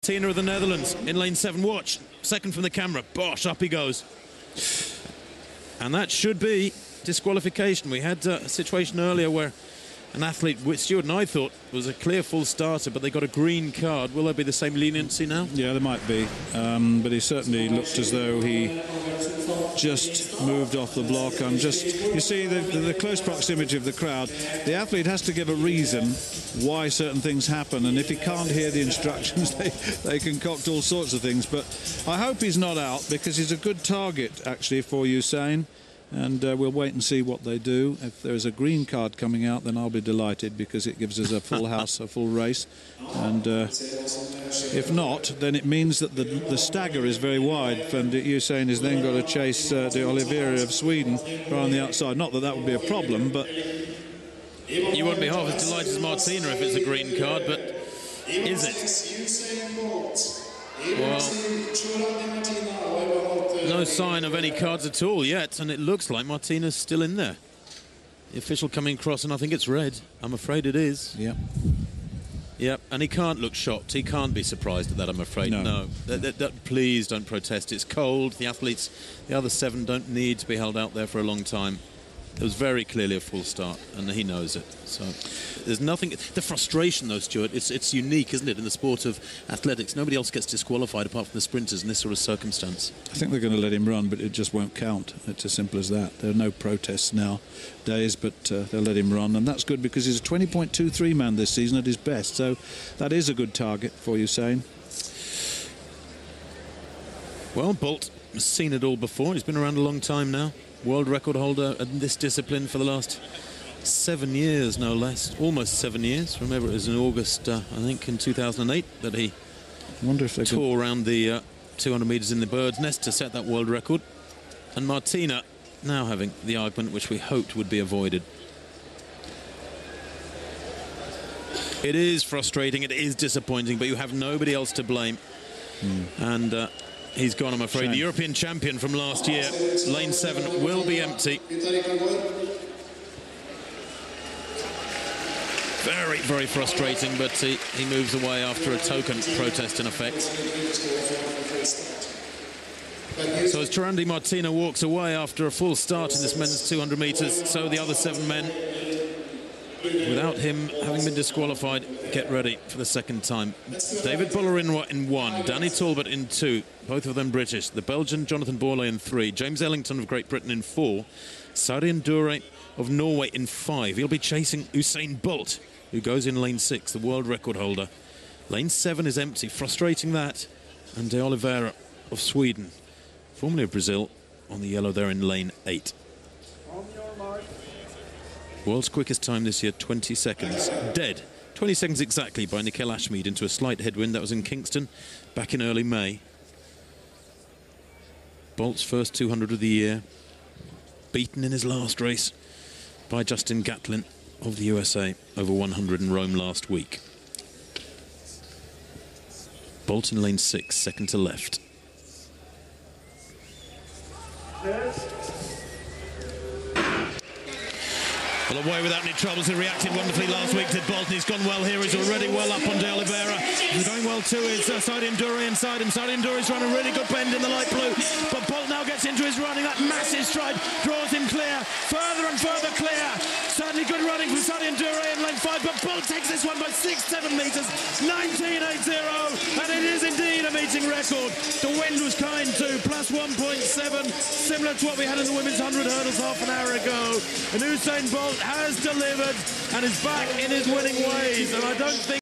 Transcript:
Tina of the Netherlands in lane 7. Watch. Second from the camera. Bosh, up he goes. And that should be disqualification. We had a situation earlier where an athlete, which Stuart and I thought was a clear full starter, but they got a green card. Will there be the same leniency now? Yeah, there might be. But he certainly looked as though he just moved off the block. You see the close proximity of the crowd. The athlete has to give a reason why certain things happen, and if he can't hear the instructions, they concoct all sorts of things. But I hope he's not out, because he's a good target, actually, for Usain. And we'll wait and see what they do. If there's a green card coming out, then I'll be delighted, because it gives us a full house, a full race. And if not, then it means that the stagger is very wide, and Usain has then got to chase de Oliveira of Sweden around the outside. Not that that would be a problem, but... You won't be half as delighted as Martina if it's a green card, but is it? Well, no sign of any cards at all yet, and it looks like Martina's still in there. The official coming across, and I think it's red. I'm afraid it is. Yeah. Yep, and he can't look shocked. He can't be surprised at that, I'm afraid. No. Please don't protest. It's cold. The athletes, the other 7, don't need to be held out there for a long time. It was very clearly a full start, and he knows it. So there's nothing... The frustration, though, Stuart, it's unique, isn't it, in the sport of athletics? Nobody else gets disqualified apart from the sprinters in this sort of circumstance. I think they're going to let him run, but it just won't count. It's as simple as that. There are no protests nowadays, but they'll let him run, and that's good, because he's a 20.23 man this season at his best, so that is a good target for Usain. Well, Bolt has seen it all before. He's been around a long time now. World record holder in this discipline for the last 7 years, no less. Almost 7 years. Remember, it was in August, I think, in 2008 that he tore around the 200 metres in the bird's nest to set that world record. And Martina now having the argument which we hoped would be avoided. It is frustrating, it is disappointing, but you have nobody else to blame. And he's gone, I'm afraid. The European champion from last year, lane 7, will be empty. Very, very frustrating, but he moves away after a token protest, in effect. So as Tirandi Martina walks away after a full start in this men's 200 metres, so the other 7 men, without him having been disqualified, get ready for the second time. David Buller in 1, Danny Talbot in 2, both of them British. The Belgian Jonathan Borlée in 3, James Ellington of Great Britain in 4, Sarian Dure of Norway in 5. He'll be chasing Usain Bolt, who goes in lane 6, the world record holder. Lane 7 is empty, frustrating that. And de Oliveira of Sweden, formerly of Brazil, on the yellow there in lane 8. World's quickest time this year, 20 seconds. Dead. 20 seconds exactly by Nickel Ashmead into a slight headwind. That was in Kingston back in early May. Bolt's first 200 of the year. Beaten in his last race by Justin Gatlin of the USA over 100 in Rome last week. Bolt in lane 6, second to left. Well, away without any troubles. He reacted wonderfully last week to Bolt. He's gone well here. He's already well up on de Oliveira. He's going well too. Is Sarian Dure inside him. Sarian Dure's run a really good bend in the light blue. But Bolt now gets into his running. That massive stride draws him clear. Further and further clear. Certainly good running from Sarian Dure in lane 5. But Bolt takes this one by 6-7 metres. 19.80. And it is indeed a meeting record. The wind was kind too. Plus 1.7. Similar to what we had in the women's 100 hurdles half an hour ago. And Usain Bolt has delivered and is back in his winning ways, and I don't think